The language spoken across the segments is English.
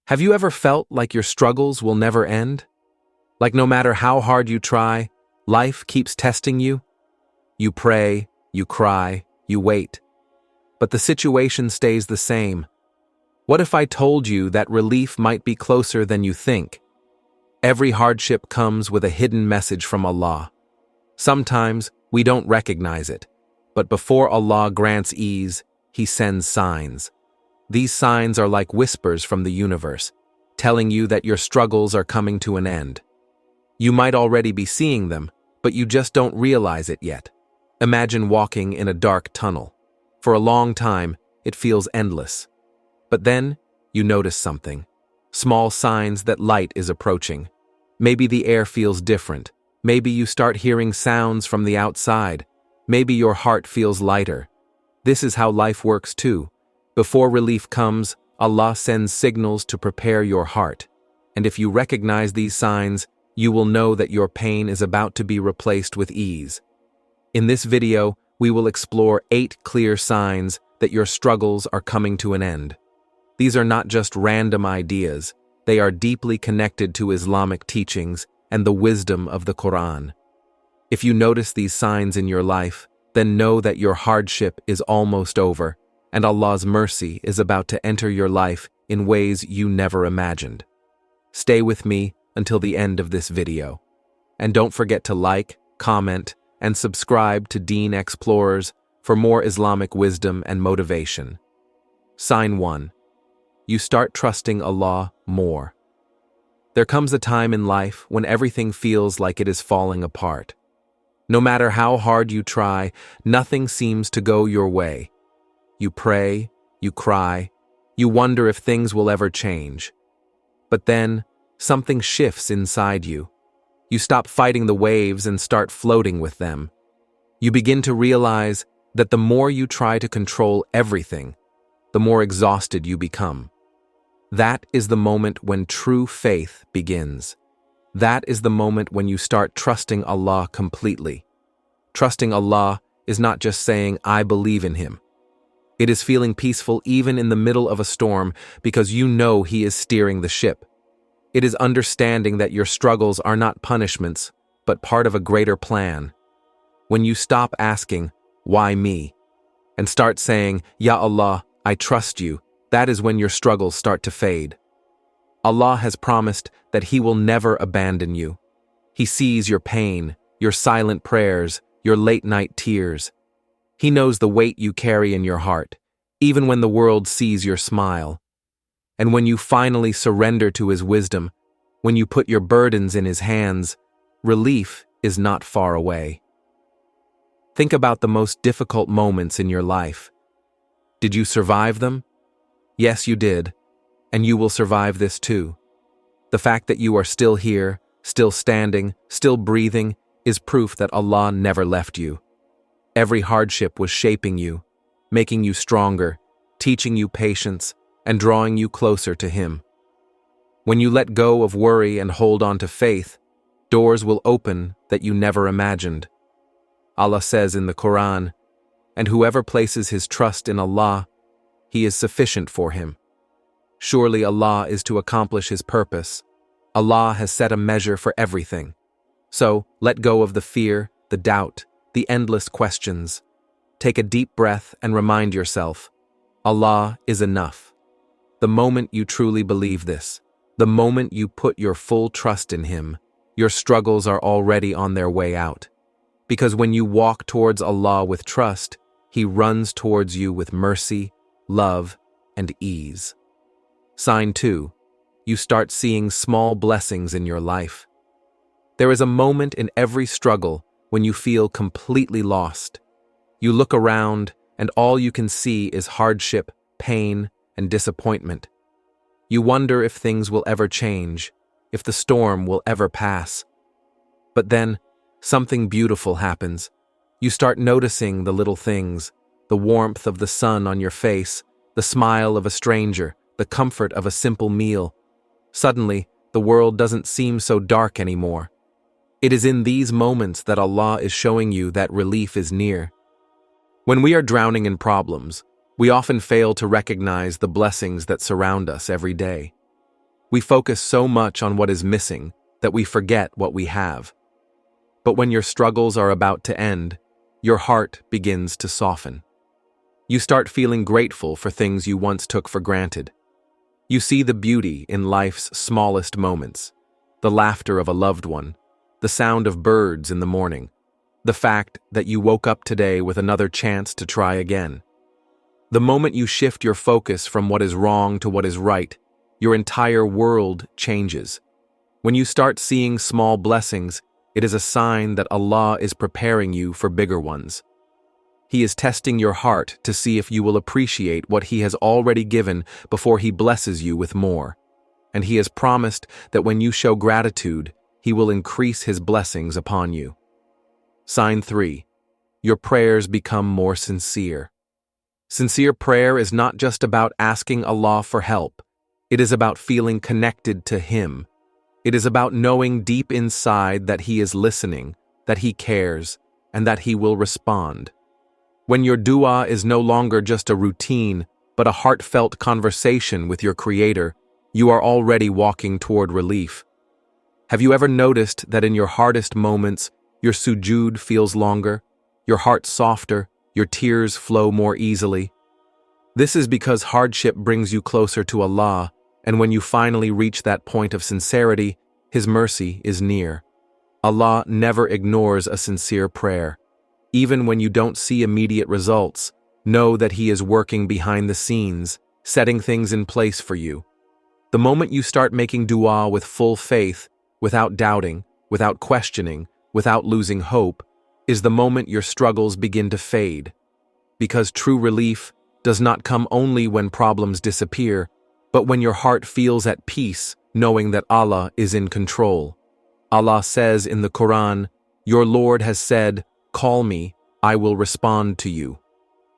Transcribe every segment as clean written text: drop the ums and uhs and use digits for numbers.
Have you ever felt like your struggles will never end? Like no matter how hard you try, life keeps testing you? You pray, you cry, you wait. But the situation stays the same. What if I told you that relief might be closer than you think? Every hardship comes with a hidden message from Allah. Sometimes we don't recognize it, but before Allah grants ease, He sends signs. These signs are like whispers from the universe, telling you that your struggles are coming to an end. You might already be seeing them, but you just don't realize it yet. Imagine walking in a dark tunnel. For a long time, it feels endless. But then, you notice something. Small signs that light is approaching. Maybe the air feels different. Maybe you start hearing sounds from the outside. Maybe your heart feels lighter. This is how life works too. Before relief comes, Allah sends signals to prepare your heart. And if you recognize these signs, you will know that your pain is about to be replaced with ease. In this video, we will explore 8 clear signs that your struggles are coming to an end. These are not just random ideas, they are deeply connected to Islamic teachings and the wisdom of the Quran. If you notice these signs in your life, then know that your hardship is almost over, and Allah's mercy is about to enter your life in ways you never imagined. Stay with me until the end of this video. And don't forget to like, comment, and subscribe to Deen Explorers for more Islamic wisdom and motivation. Sign 1. You start trusting Allah more. There comes a time in life when everything feels like it is falling apart. No matter how hard you try, nothing seems to go your way. You pray, you cry, you wonder if things will ever change. But then, something shifts inside you. You stop fighting the waves and start floating with them. You begin to realize that the more you try to control everything, the more exhausted you become. That is the moment when true faith begins. That is the moment when you start trusting Allah completely. Trusting Allah is not just saying, "I believe in Him." It is feeling peaceful even in the middle of a storm because you know He is steering the ship. It is understanding that your struggles are not punishments, but part of a greater plan. When you stop asking, "Why me?" and start saying, "Ya Allah, I trust you," that is when your struggles start to fade. Allah has promised that He will never abandon you. He sees your pain, your silent prayers, your late-night tears. He knows the weight you carry in your heart, even when the world sees your smile. And when you finally surrender to His wisdom, when you put your burdens in His hands, relief is not far away. Think about the most difficult moments in your life. Did you survive them? Yes, you did, and you will survive this too. The fact that you are still here, still standing, still breathing, is proof that Allah never left you. Every hardship was shaping you, making you stronger, teaching you patience, and drawing you closer to Him. When you let go of worry and hold on to faith, doors will open that you never imagined. Allah says in the Quran, "And whoever places his trust in Allah, He is sufficient for him." Surely Allah is to accomplish His purpose. Allah has set a measure for everything. So, let go of the fear, the doubt, the endless questions. Take a deep breath and remind yourself, Allah is enough. The moment you truly believe this, the moment you put your full trust in Him, your struggles are already on their way out. Because when you walk towards Allah with trust, He runs towards you with mercy, love, and ease. Sign 2. You start seeing small blessings in your life. There is a moment in every struggle when you feel completely lost. You look around, and all you can see is hardship, pain, and disappointment. You wonder if things will ever change, if the storm will ever pass. But then, something beautiful happens. You start noticing the little things, the warmth of the sun on your face, the smile of a stranger, the comfort of a simple meal. Suddenly, the world doesn't seem so dark anymore. It is in these moments that Allah is showing you that relief is near. When we are drowning in problems, we often fail to recognize the blessings that surround us every day. We focus so much on what is missing that we forget what we have. But when your struggles are about to end, your heart begins to soften. You start feeling grateful for things you once took for granted. You see the beauty in life's smallest moments, the laughter of a loved one, the sound of birds in the morning, the fact that you woke up today with another chance to try again. The moment you shift your focus from what is wrong to what is right, your entire world changes. When you start seeing small blessings, it is a sign that Allah is preparing you for bigger ones. He is testing your heart to see if you will appreciate what He has already given before He blesses you with more. And He has promised that when you show gratitude, He will increase His blessings upon you. Sign 3. Your prayers become more sincere. Sincere prayer is not just about asking Allah for help. It is about feeling connected to Him. It is about knowing deep inside that He is listening, that He cares, and that He will respond. When your dua is no longer just a routine, but a heartfelt conversation with your Creator, you are already walking toward relief. Have you ever noticed that in your hardest moments, your sujood feels longer, your heart softer, your tears flow more easily? This is because hardship brings you closer to Allah, and when you finally reach that point of sincerity, His mercy is near. Allah never ignores a sincere prayer. Even when you don't see immediate results, know that He is working behind the scenes, setting things in place for you. The moment you start making dua with full faith, without doubting, without questioning, without losing hope, is the moment your struggles begin to fade. Because true relief does not come only when problems disappear, but when your heart feels at peace, knowing that Allah is in control. Allah says in the Quran, "Your Lord has said, 'Call me, I will respond to you.'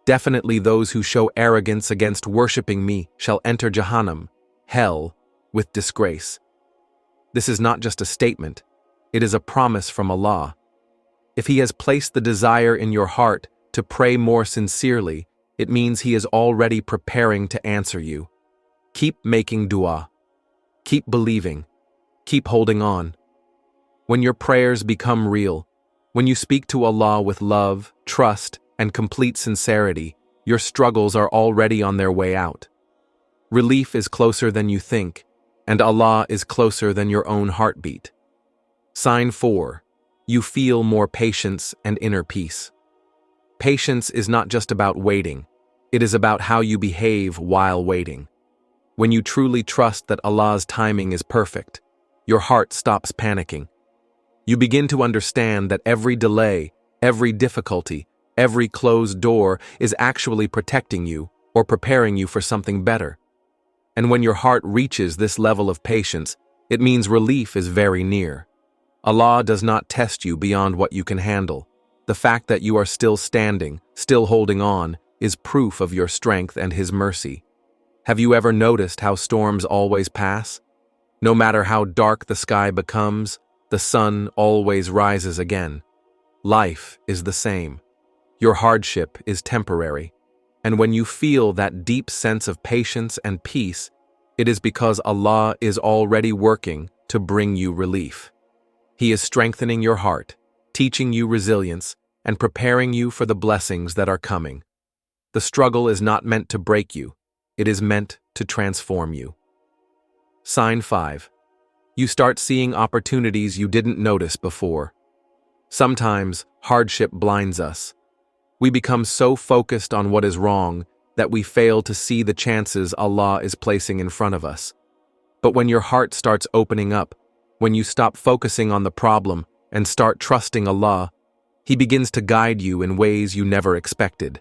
Definitely those who show arrogance against worshipping me shall enter Jahannam, hell, with disgrace." This is not just a statement, it is a promise from Allah. If He has placed the desire in your heart to pray more sincerely, it means He is already preparing to answer you. Keep making dua. Keep believing. Keep holding on. When your prayers become real, when you speak to Allah with love, trust, and complete sincerity, your struggles are already on their way out. Relief is closer than you think, and Allah is closer than your own heartbeat. Sign 4. You feel more patience and inner peace. Patience is not just about waiting, it is about how you behave while waiting. When you truly trust that Allah's timing is perfect, your heart stops panicking. You begin to understand that every delay, every difficulty, every closed door is actually protecting you or preparing you for something better. And when your heart reaches this level of patience, it means relief is very near. Allah does not test you beyond what you can handle. The fact that you are still standing, still holding on, is proof of your strength and His mercy. Have you ever noticed how storms always pass? No matter how dark the sky becomes, the sun always rises again. Life is the same. Your hardship is temporary. And when you feel that deep sense of patience and peace, it is because Allah is already working to bring you relief. He is strengthening your heart, teaching you resilience, and preparing you for the blessings that are coming. The struggle is not meant to break you. It is meant to transform you. Sign 5. You start seeing opportunities you didn't notice before. Sometimes hardship blinds us. We become so focused on what is wrong that we fail to see the chances Allah is placing in front of us. But when your heart starts opening up, when you stop focusing on the problem and start trusting Allah, He begins to guide you in ways you never expected.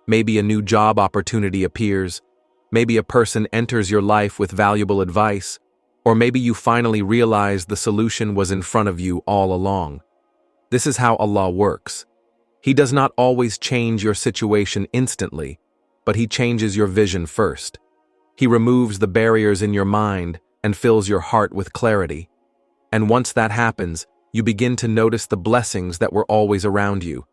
Maybe a new job opportunity appears, maybe a person enters your life with valuable advice, or maybe you finally realize the solution was in front of you all along. This is how Allah works. He does not always change your situation instantly, but He changes your vision first. He removes the barriers in your mind and fills your heart with clarity. And once that happens, you begin to notice the blessings that were always around you.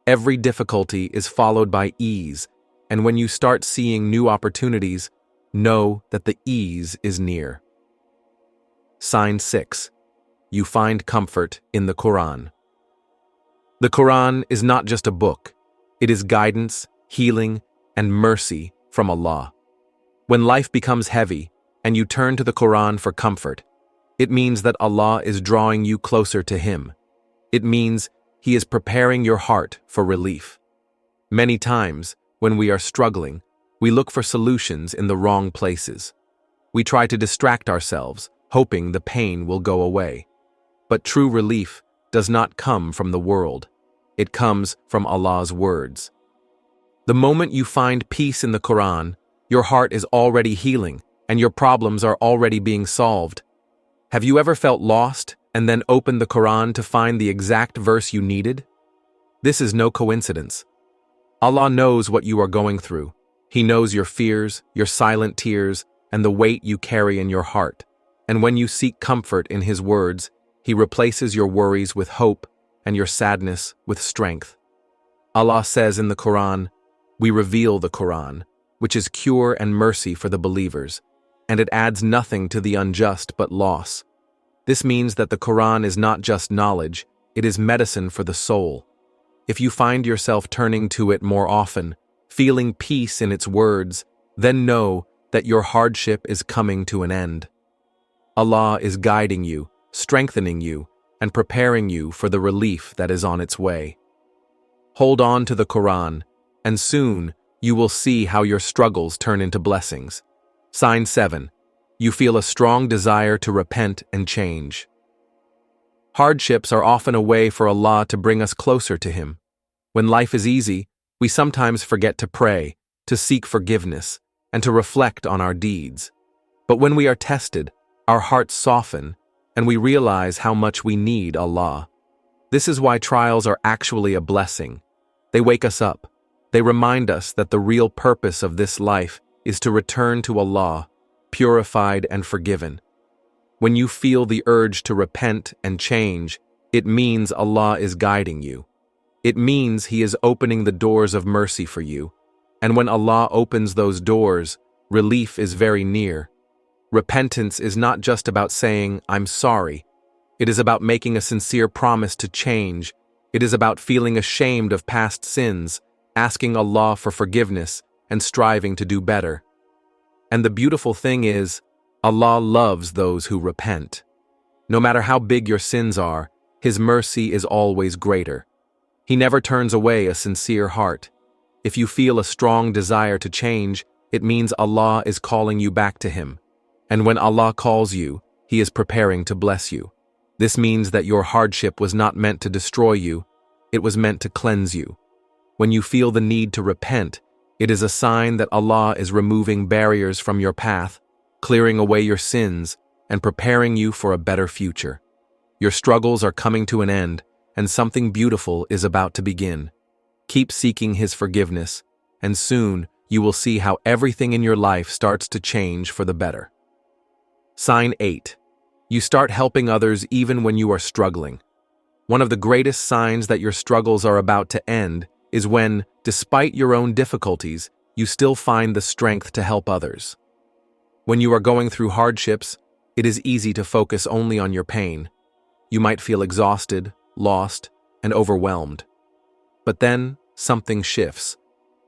Every difficulty is followed by ease, and when you start seeing new opportunities, know that the ease is near. Sign 6. You find comfort in the Quran. The Quran is not just a book. It is guidance, healing, and mercy from Allah. When life becomes heavy and you turn to the Quran for comfort, it means that Allah is drawing you closer to Him. It means He is preparing your heart for relief. Many times, when we are struggling, we look for solutions in the wrong places. We try to distract ourselves, hoping the pain will go away. But true relief does not come from the world. It comes from Allah's words. The moment you find peace in the Quran, your heart is already healing, and your problems are already being solved. Have you ever felt lost and then opened the Quran to find the exact verse you needed? This is no coincidence. Allah knows what you are going through. He knows your fears, your silent tears, and the weight you carry in your heart. And when you seek comfort in His words, He replaces your worries with hope and your sadness with strength. Allah says in the Quran, "We reveal the Quran, which is cure and mercy for the believers, and it adds nothing to the unjust but loss." This means that the Quran is not just knowledge, it is medicine for the soul. If you find yourself turning to it more often, feeling peace in its words, then know that your hardship is coming to an end. Allah is guiding you, strengthening you, and preparing you for the relief that is on its way. Hold on to the Quran, and soon you will see how your struggles turn into blessings. Sign 7. You feel a strong desire to repent and change. Hardships are often a way for Allah to bring us closer to Him. When life is easy, we sometimes forget to pray, to seek forgiveness, and to reflect on our deeds. But when we are tested, our hearts soften, and we realize how much we need Allah. This is why trials are actually a blessing. They wake us up. They remind us that the real purpose of this life is to return to Allah, purified and forgiven. When you feel the urge to repent and change, it means Allah is guiding you. It means He is opening the doors of mercy for you. And when Allah opens those doors, relief is very near. Repentance is not just about saying, "I'm sorry." It is about making a sincere promise to change. It is about feeling ashamed of past sins, asking Allah for forgiveness, and striving to do better. And the beautiful thing is, Allah loves those who repent. No matter how big your sins are, His mercy is always greater. He never turns away a sincere heart. If you feel a strong desire to change, it means Allah is calling you back to Him. And when Allah calls you, He is preparing to bless you. This means that your hardship was not meant to destroy you, it was meant to cleanse you. When you feel the need to repent, it is a sign that Allah is removing barriers from your path, clearing away your sins, and preparing you for a better future. Your struggles are coming to an end, and something beautiful is about to begin. Keep seeking His forgiveness, and soon you will see how everything in your life starts to change for the better. Sign 8. You start helping others even when you are struggling. One of the greatest signs that your struggles are about to end is when, despite your own difficulties, you still find the strength to help others. When you are going through hardships, it is easy to focus only on your pain. You might feel exhausted, lost, and overwhelmed. But then, something shifts.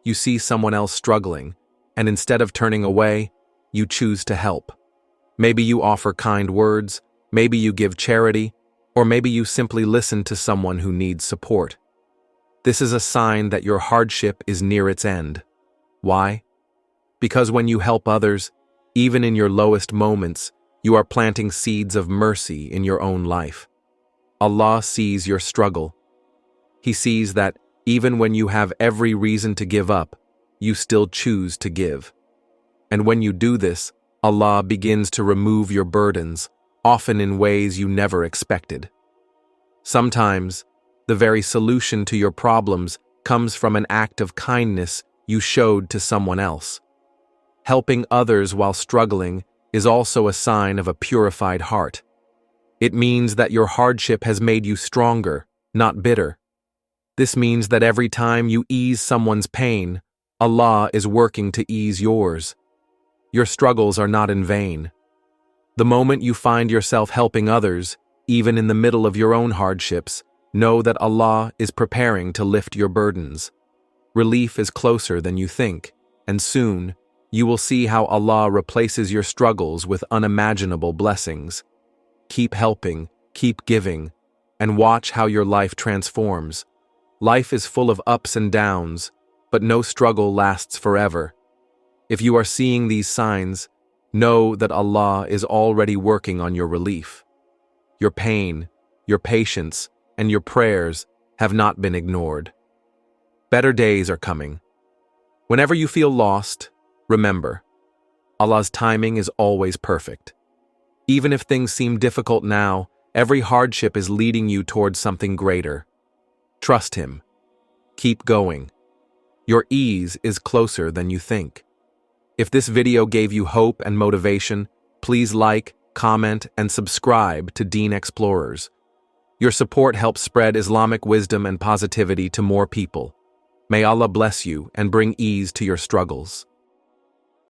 You see someone else struggling, and instead of turning away, you choose to help. Maybe you offer kind words, maybe you give charity, or maybe you simply listen to someone who needs support. This is a sign that your hardship is near its end. Why? Because when you help others, even in your lowest moments, you are planting seeds of mercy in your own life. Allah sees your struggle. He sees that even when you have every reason to give up, you still choose to give. And when you do this, Allah begins to remove your burdens, often in ways you never expected. Sometimes, the very solution to your problems comes from an act of kindness you showed to someone else. Helping others while struggling is also a sign of a purified heart. It means that your hardship has made you stronger, not bitter. This means that every time you ease someone's pain, Allah is working to ease yours. Your struggles are not in vain. The moment you find yourself helping others, even in the middle of your own hardships, know that Allah is preparing to lift your burdens. Relief is closer than you think, and soon, you will see how Allah replaces your struggles with unimaginable blessings. Keep helping, keep giving, and watch how your life transforms. Life is full of ups and downs, but no struggle lasts forever. If you are seeing these signs, know that Allah is already working on your relief. Your pain, your patience, and your prayers have not been ignored. Better days are coming. Whenever you feel lost, remember, Allah's timing is always perfect. Even if things seem difficult now, every hardship is leading you towards something greater. Trust Him. Keep going. Your ease is closer than you think. If this video gave you hope and motivation, please like, comment, and subscribe to Deen Explorers. Your support helps spread Islamic wisdom and positivity to more people. May Allah bless you and bring ease to your struggles.